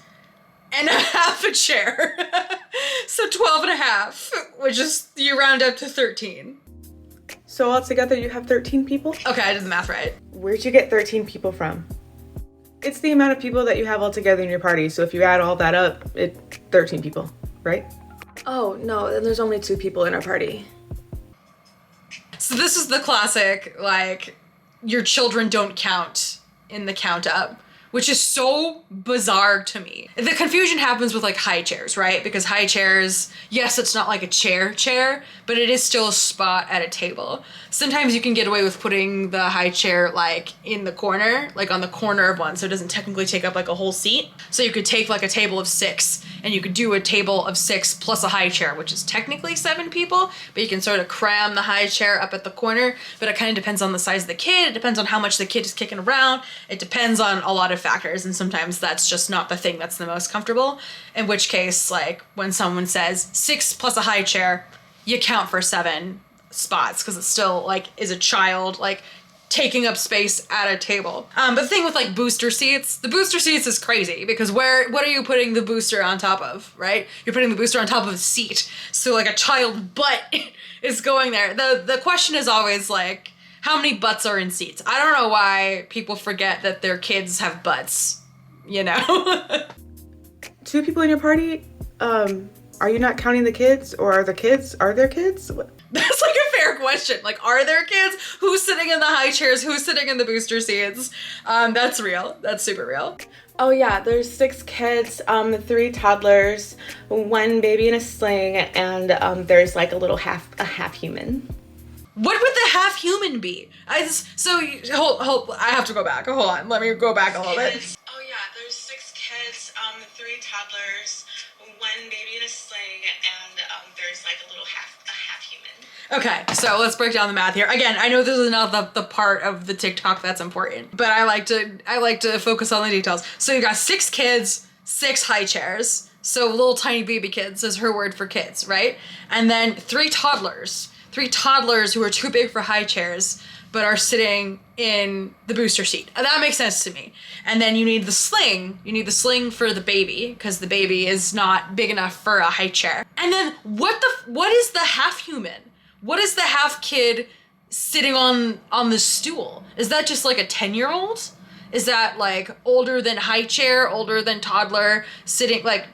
and a half a chair. So 12 and a half, which is, you round up to 13. So altogether you have 13 people? Okay, I did the math right. Where'd you get 13 people from? It's the amount of people that you have all together in your party, so if you add all that up, it's 13 people, right? Oh, no, then there's only 2 people in our party. So this is the classic, your children don't count in the count up, which is so bizarre to me. The confusion happens with high chairs, right? Because high chairs, yes, it's not a chair, but it is still a spot at a table. Sometimes you can get away with putting the high chair in the corner, on the corner of one, so it doesn't technically take up a whole seat. So you could take a table of 6 and you could do a table of 6 plus a high chair, which is technically 7 people, but you can sort of cram the high chair up at the corner. But it kind of depends on the size of the kid. It depends on how much the kid is kicking around. It depends on a lot of factors, and sometimes that's just not the thing that's the most comfortable. In which case, when someone says 6 plus a high chair, you count for 7 spots, because it still is a child taking up space at a table. But the thing with booster seats, the booster seats is crazy, because what are you putting the booster on top of, right? You're putting the booster on top of a seat, so a child's butt is going there. The question is always how many butts are in seats? I don't know why people forget that their kids have butts, 2 people in your party? Are you not counting the kids, or are there kids? That's a fair question. Are there kids? Who's sitting in the high chairs? Who's sitting in the booster seats? That's real. That's super real. Oh yeah, there's 6 kids, 3 toddlers, 1 baby in a sling, and there's a half human. What would the half human be? Hold, I have to go back. Hold on, let me go back a little bit. Oh yeah, there's 6 kids, 3 toddlers, 1 baby in a sling, and there's like a half human. Okay, so let's break down the math here. Again, I know this is not the part of the TikTok that's important, but I like to focus on the details. So you got 6 kids, 6 high chairs. So little tiny baby kids is her word for kids, right? And then 3 toddlers. 3 toddlers who are too big for high chairs, but are sitting in the booster seat. And that makes sense to me. And then you need the sling. You need the sling for the baby, because the baby is not big enough for a high chair. And then what is the half human? What is the half kid sitting on the stool? Is that just like a 10-year-old? Is that like older than high chair, older than toddler, sitting like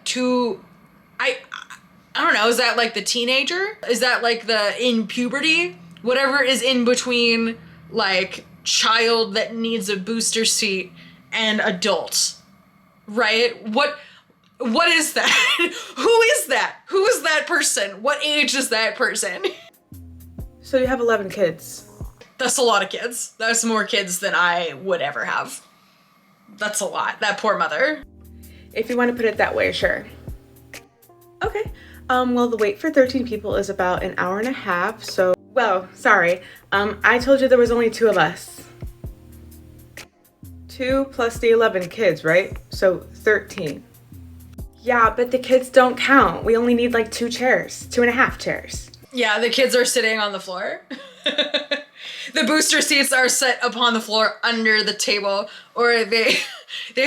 I don't know, is that like the teenager? Is that like the in puberty? Whatever is in between like child that needs a booster seat and adult, right? What is that? Who is that? Who is that person? What age is that person? So you have 11 kids. That's a lot of kids. That's more kids than I would ever have. That's a lot. That poor mother. If you want to put it that way, sure. Okay. Well, the wait for 13 people is about an hour and a half, so... Well, sorry. I told you there was only 2 of us. 2 plus the 11 kids, right? So 13. Yeah, but the kids don't count. We only need like 2 chairs. 2.5 chairs. Yeah, the kids are sitting on the floor. The booster seats are set upon the floor under the table, or they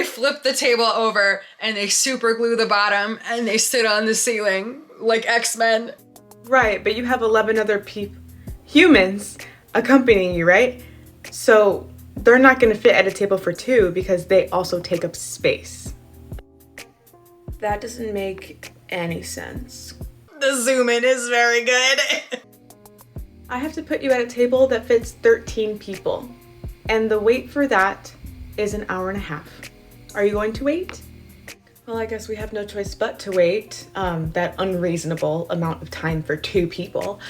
flip the table over and they super glue the bottom and they sit on the ceiling like X-Men. Right, but you have 11 other humans accompanying you, right? So they're not going to fit at a table for 2 because they also take up space. That doesn't make any sense. The zoom in is very good. I have to put you at a table that fits 13 people, and the wait for that is an hour and a half. Are you going to wait? Well, I guess we have no choice but to wait that unreasonable amount of time for 2 people.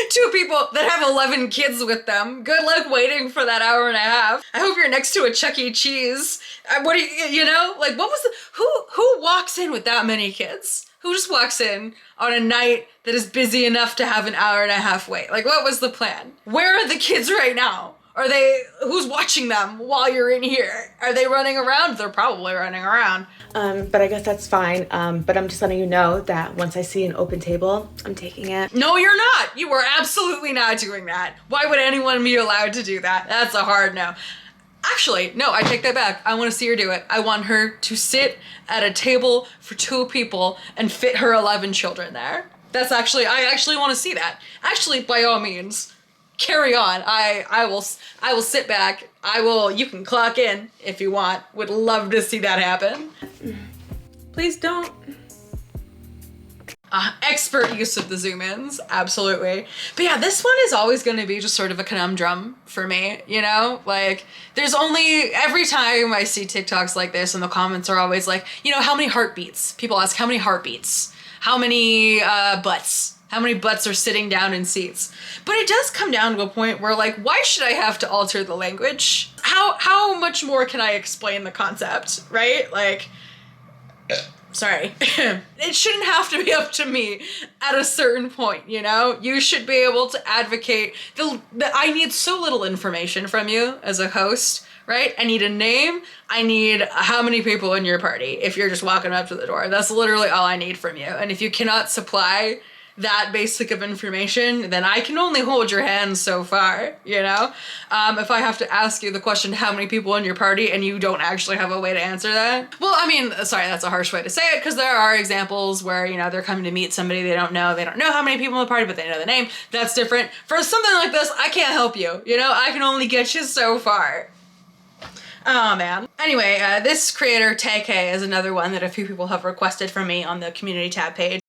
2 people that have 11 kids with them. Good luck waiting for that hour and a half. I hope you're next to a Chuck E. Cheese. What do you know? Like, what was who walks in with that many kids? Who just walks in on a night that is busy enough to have an hour and a half wait? Like, what was the plan? Where are the kids right now? Who's watching them while you're in here? Are they running around? They're probably running around. But I guess that's fine. But I'm just letting you know that once I see an open table, I'm taking it. No, you're not. You are absolutely not doing that. Why would anyone be allowed to do that? That's a hard no. Actually, no, I take that back. I want to see her do it. I want her to sit at a table for 2 people and fit her 11 children there. I actually want to see that. Actually, by all means, carry on. I will sit back. You can clock in if you want. Would love to see that happen. Please don't. Expert use of the zoom ins, absolutely. But yeah, this one is always going to be just sort of a conundrum for me, you know? Like, there's only, every time I see TikToks like this and the comments are always like, you know, how many heartbeats? People ask how many heartbeats? How many butts? How many butts are sitting down in seats? But it does come down to a point where, like, why should I have to alter the language? How much more can I explain the concept, right? Like, sorry. It shouldn't have to be up to me at a certain point, you know? You should be able to advocate. I need so little information from you as a host, right? I need a name. I need how many people in your party if you're just walking up to the door. That's literally all I need from you. And if you cannot supply that basic of information, then I can only hold your hand so far, you know? If I have to ask you the question, how many people in your party, and you don't actually have a way to answer that? Well, I mean, sorry, that's a harsh way to say it, because there are examples where, you know, they're coming to meet somebody they don't know how many people in the party, but they know the name. That's different. For something like this, I can't help you, you know? I can only get you so far. Oh man. Anyway, this creator, tayekaye, is another one that a few people have requested from me on the community tab page.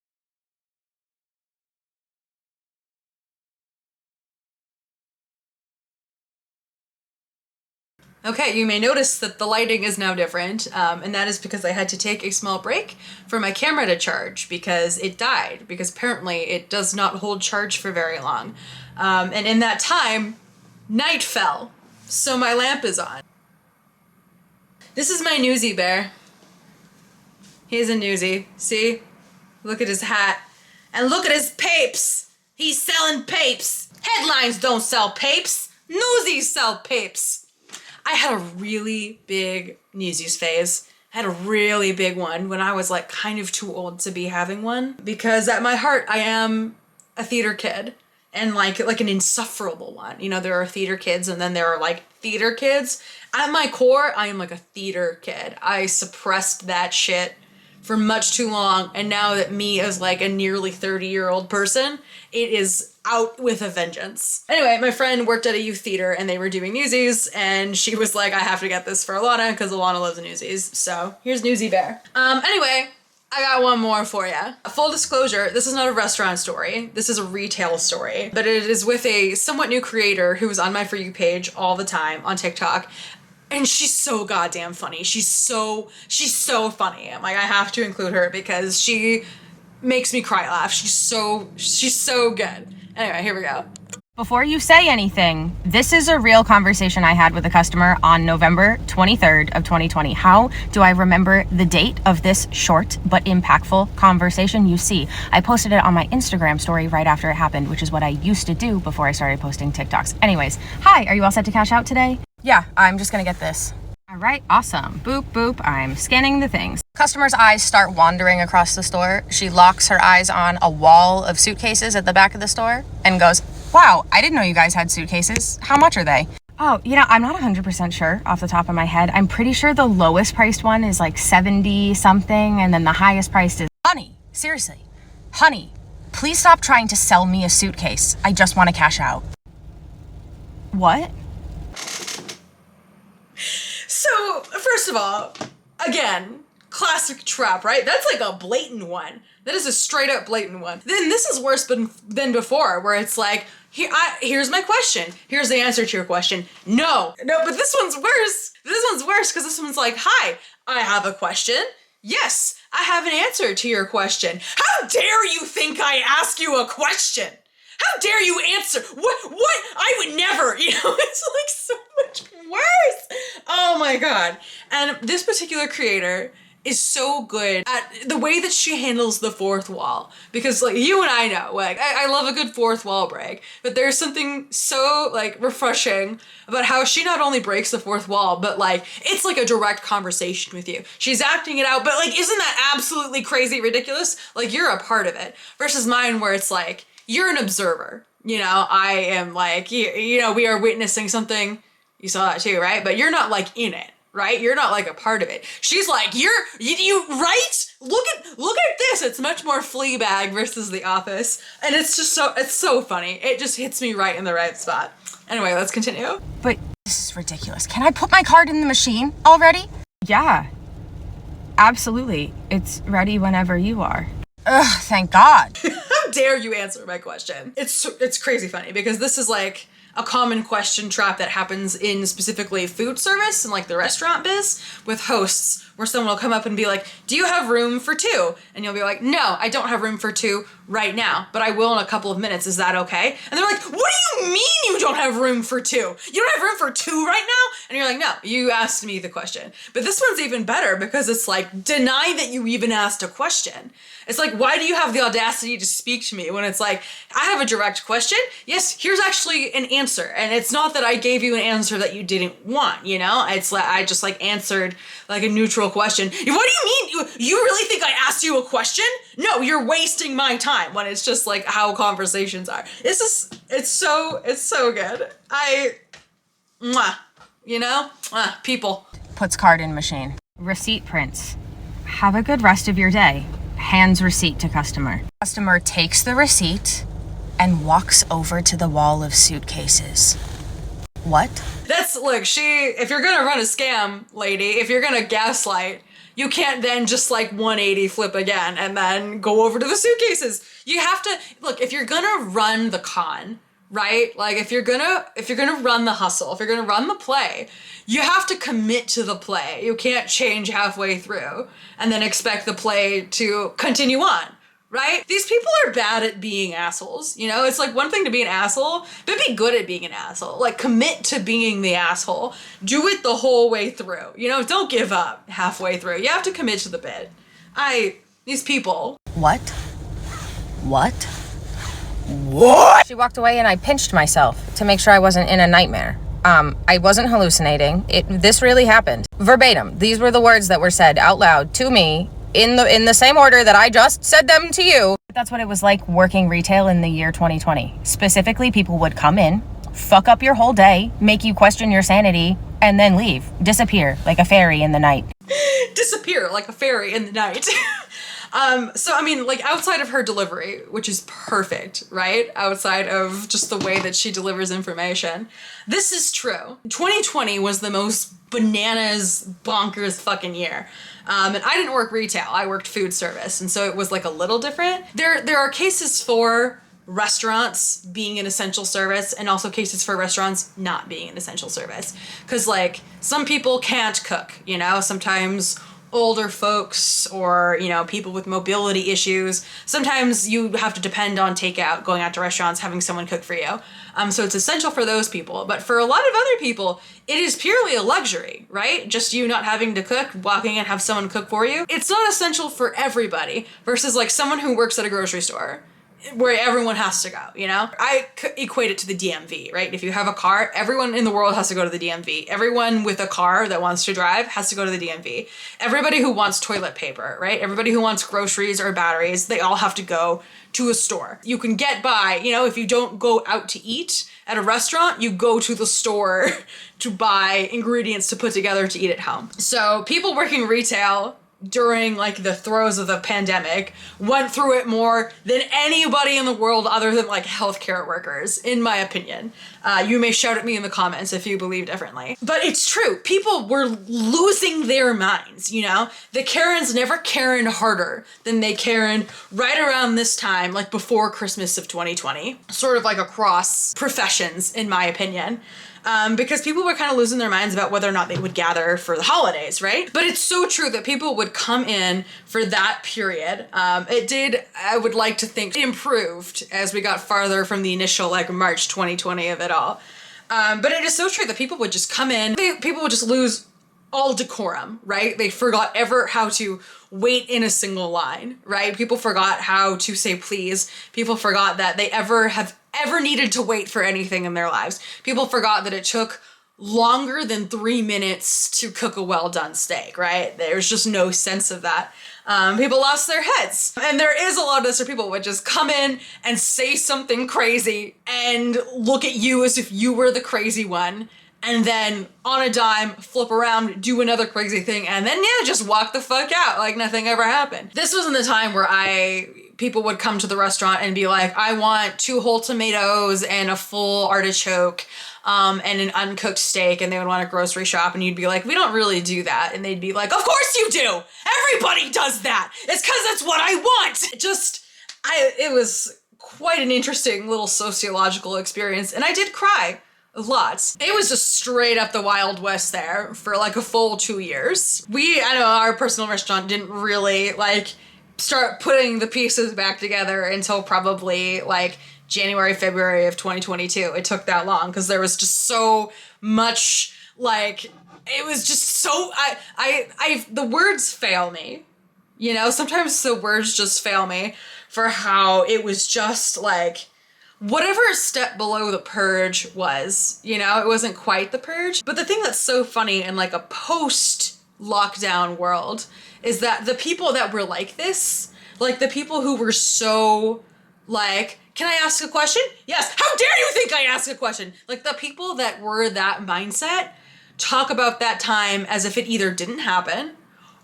Okay, you may notice that the lighting is now different, and that is because I had to take a small break for my camera to charge because it died, because apparently it does not hold charge for very long. And in that time, night fell, so my lamp is on. This is my newsie bear. He's a newsie, see? Look at his hat. And look at his papes! He's selling papes! Headlines don't sell papes! Newsies sell papes! I had a really big Newsies phase. I had a really big one when I was like kind of too old to be having one, because at my heart I am a theater kid, and like an insufferable one. You know, there are theater kids and then there are like theater kids. At my core, I am like a theater kid. I suppressed that shit for much too long, and now that me as like a nearly 30-year-old person, it is out with a vengeance. Anyway, my friend worked at a youth theater and they were doing Newsies, and she was like, I have to get this for Alana because Alana loves Newsies. So here's Newsie Bear. Anyway, I got one more for you. Full disclosure, this is not a restaurant story. This is a retail story, but it is with a somewhat new creator who is on my For You page all the time on TikTok. And she's so goddamn funny. She's so funny. I'm like, I have to include her because she makes me cry laugh. She's so good. Anyway, here we go. Before you say anything, this is a real conversation I had with a customer on November 23rd of 2020. How do I remember the date of this short but impactful conversation? You see, I posted it on my Instagram story right after it happened, which is what I used to do before I started posting TikToks. Anyways, hi, are you all set to cash out today? Yeah, I'm just gonna get this. All right, awesome. Boop, boop, I'm scanning the things. Customer's eyes start wandering across the store. She locks her eyes on a wall of suitcases at the back of the store and goes, wow, I didn't know you guys had suitcases. How much are they? Oh, you know, I'm not 100% sure off the top of my head. I'm pretty sure the lowest priced one is like 70 something, and then the highest priced is... Honey, seriously, honey, please stop trying to sell me a suitcase. I just want to cash out. What? So, first of all, again, classic trap, right? That's like a blatant one. That is a straight up blatant one. Then this is worse than before, where it's like, here's my question. Here's the answer to your question. No, but this one's worse. This one's worse because this one's like, hi, I have a question. Yes, I have an answer to your question. How dare you think I ask you a question? How dare you answer? What? I would never, you know, it's like so much worse. Oh my God. And this particular creator is so good at the way that she handles the fourth wall. Because like you and I know, like I love a good fourth wall break, but there's something so like refreshing about how she not only breaks the fourth wall, but like it's like a direct conversation with you. She's acting it out, but like isn't that absolutely crazy ridiculous? Like you're a part of it. Versus mine where it's like, you're an observer, you know, I am like, you know, we are witnessing something. You saw that too, right? But you're not like in it, right? You're not like a part of it. She's like, you right? Look at this. It's much more Fleabag versus The Office. And it's just it's so funny. It just hits me right in the right spot. Anyway, let's continue. But this is ridiculous. Can I put my card in the machine already? Yeah, absolutely. It's ready whenever you are. Ugh, thank God. How dare you answer my question? It's crazy funny because this is like a common question trap that happens in specifically food service and like the restaurant biz with hosts, where someone will come up and be like, do you have room for two? And you'll be like, no, I don't have room for two right now, but I will in a couple of minutes. Is that okay? And they're like, what do you mean you don't have room for two? You don't have room for two right now? And you're like, no, you asked me the question. But this one's even better because it's like, deny that you even asked a question. It's like, why do you have the audacity to speak to me when it's like, I have a direct question? Yes, here's actually an answer. And it's not that I gave you an answer that you didn't want, you know? It's like, I just like answered like a neutral question. What do you mean? You really think I asked you a question? No, you're wasting my time, when it's just like how conversations are. It's so good. You know? People. Puts card in machine. Receipt prints. Have a good rest of your day. Hands receipt to customer. Customer takes the receipt and walks over to the wall of suitcases. What? That's, look, if you're gonna run a scam, lady, if you're gonna gaslight, you can't then just like 180 flip again and then go over to the suitcases. You have to, look, if you're gonna run the con, right? Like if you're gonna run the hustle, if you're gonna run the play, you have to commit to the play. You can't change halfway through and then expect the play to continue on, right? These people are bad at being assholes, you know? It's like one thing to be an asshole, but be good at being an asshole. Like commit to being the asshole. Do it the whole way through. You know, don't give up halfway through. You have to commit to the bit. These people. What? She walked away and I pinched myself to make sure I wasn't in a nightmare. I wasn't hallucinating. This really happened. Verbatim. These were the words that were said out loud to me in the same order that I just said them to you. That's what it was like working retail in the year 2020. Specifically, people would come in, fuck up your whole day, make you question your sanity, and then leave. Disappear like a fairy in the night. Disappear like a fairy in the night. So, I mean, like, outside of her delivery, which is perfect, right? Outside of just the way that she delivers information, this is true. 2020 was the most bananas, bonkers fucking year. And I didn't work retail, I worked food service, and so it was, like, a little different. There are cases for restaurants being an essential service and also cases for restaurants not being an essential service. Because, like, some people can't cook, you know? Sometimes older folks or, you know, people with mobility issues. Sometimes you have to depend on takeout, going out to restaurants, having someone cook for you. So it's essential for those people. But for a lot of other people, it is purely a luxury, right? Just you not having to cook, walking and have someone cook for you. It's not essential for everybody versus like someone who works at a grocery store where everyone has to go, you know? I equate it to the DMV, right? If you have a car, everyone in the world has to go to the DMV. Everyone with a car that wants to drive has to go to the DMV. Everybody who wants toilet paper, right? Everybody who wants groceries or batteries, they all have to go to a store. You can get by, you know, if you don't go out to eat at a restaurant, you go to the store to buy ingredients to put together to eat at home. So people working retail during like the throes of the pandemic went through it more than anybody in the world other than like healthcare workers, in my opinion. You may shout at me in the comments if you believe differently. But it's true. People were losing their minds, you know? The Karens never Karen harder than they Karen right around this time, like before Christmas of 2020. Sort of like across professions, in my opinion. Because people were kind of losing their minds about whether or not they would gather for the holidays, right? But it's so true that people would come in for that period. It did, I would like to think, improved as we got farther from the initial like March 2020 of it all. But it is so true that people would just come in, people would just lose all decorum, right? They forgot ever how to wait in a single line, right? People forgot how to say please. People forgot that they ever needed to wait for anything in their lives. People forgot that it took longer than 3 minutes to cook a well-done steak, right? There's just no sense of that. People lost their heads. And there is a lot of this where people would just come in and say something crazy and look at you as if you were the crazy one. And then on a dime, flip around, do another crazy thing, and then just walk the fuck out like nothing ever happened. This was in the time where people would come to the restaurant and be like, I want 2 whole tomatoes and a full artichoke, and an uncooked steak, and they would want to grocery shop, and you'd be like, we don't really do that. And they'd be like, of course you do! Everybody does that! It's because it's what I want! It was quite an interesting little sociological experience, and I did cry. Lots. It was just straight up the Wild West there for like a full 2 years. I know our personal restaurant didn't really like start putting the pieces back together until probably like January, February of 2022. It took that long because there was just so much like, it was just so, the words fail me. You know, sometimes the words just fail me for how it was just like, whatever a step below the purge was, you know, it wasn't quite the purge. But the thing that's so funny in like a post-lockdown world is that the people that were like this, like the people who were so like, can I ask a question? Yes. How dare you think I ask a question? Like the people that were that mindset talk about that time as if it either didn't happen,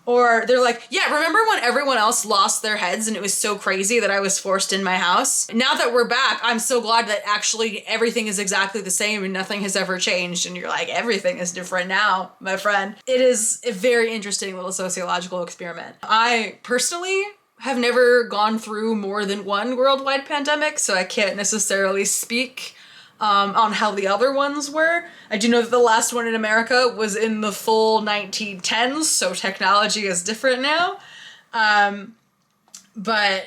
or they're like, yeah, remember when everyone else lost their heads and it was so crazy that I was forced in my house? Now that we're back, I'm so glad that actually everything is exactly the same and nothing has ever changed. And you're like, everything is different now, my friend. It is a very interesting little sociological experiment. I personally have never gone through more than one worldwide pandemic, so I can't necessarily speak on how the other ones were. I do know that the last one in America was in the full 1910s, so technology is different now. But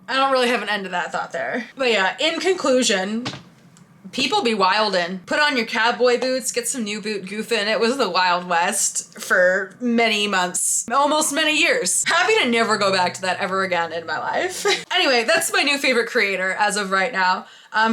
I don't really have an end to that thought there. But yeah, in conclusion, people be wildin'. Put on your cowboy boots, get some new boot goofing. It was the Wild West for many months, almost many years. Happy to never go back to that ever again in my life. Anyway, that's my new favorite creator as of right now.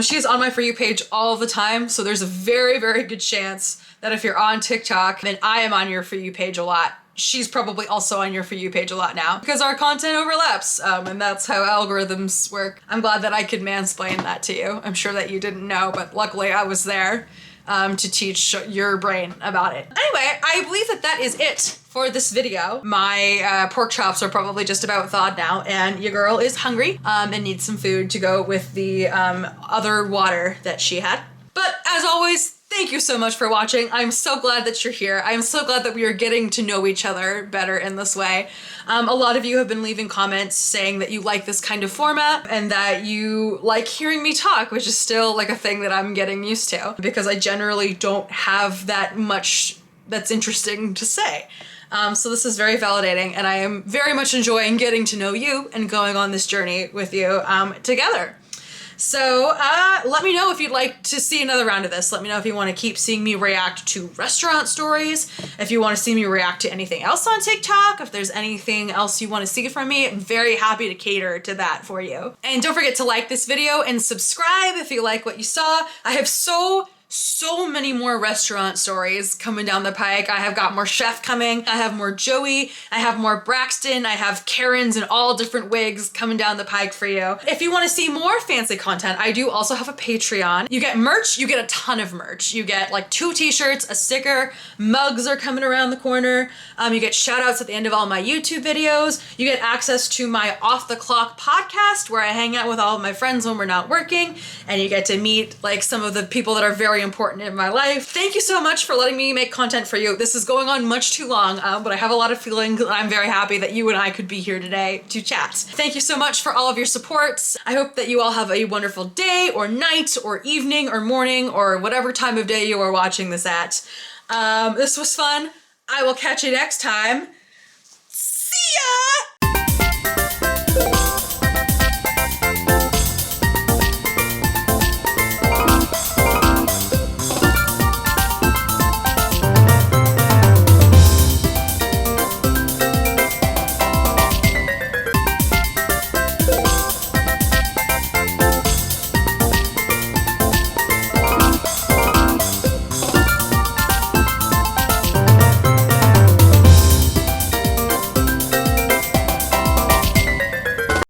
She is on my For You page all the time, so there's a very, very good chance that if you're on TikTok, then I am on your For You page a lot. She's probably also on your For You page a lot now because our content overlaps, and that's how algorithms work. I'm glad that I could mansplain that to you. I'm sure that you didn't know, but luckily I was there to teach your brain about it. Anyway, I believe that that is it for this video. My pork chops are probably just about thawed now, and your girl is hungry and needs some food to go with the other water that she had. But as always, thank you so much for watching. I'm so glad that you're here. I'm so glad that we are getting to know each other better in this way. A lot of you have been leaving comments saying that you like this kind of format and that you like hearing me talk, which is still like a thing that I'm getting used to because I generally don't have that much that's interesting to say. So this is very validating, and I am very much enjoying getting to know you and going on this journey with you together. So let me know if you'd like to see another round of this. Let me know if you want to keep seeing me react to restaurant stories, if you want to see me react to anything else on TikTok, if there's anything else you want to see from me. I'm very happy to cater to that for you. And don't forget to like this video and subscribe if you like what you saw. I have so many more restaurant stories coming down the pike. I have got more chef coming. I have more Joey. I have more Braxton. I have Karens in all different wigs coming down the pike for you. If you want to see more fancy content, I do also have a Patreon. You get merch. You get a ton of merch. You get like 2 t-shirts, a sticker, mugs are coming around the corner. You get shout outs at the end of all my YouTube videos. You get access to my Off the Clock podcast where I hang out with all of my friends when we're not working, and you get to meet like some of the people that are very important in my life. Thank you so much for letting me make content for you. This is going on much too long, but I have a lot of feelings, and I'm very happy that you and I could be here today to chat. Thank you so much for all of your support. I hope that you all have a wonderful day or night or evening or morning or whatever time of day you are watching this at. This was fun. I will catch you next time.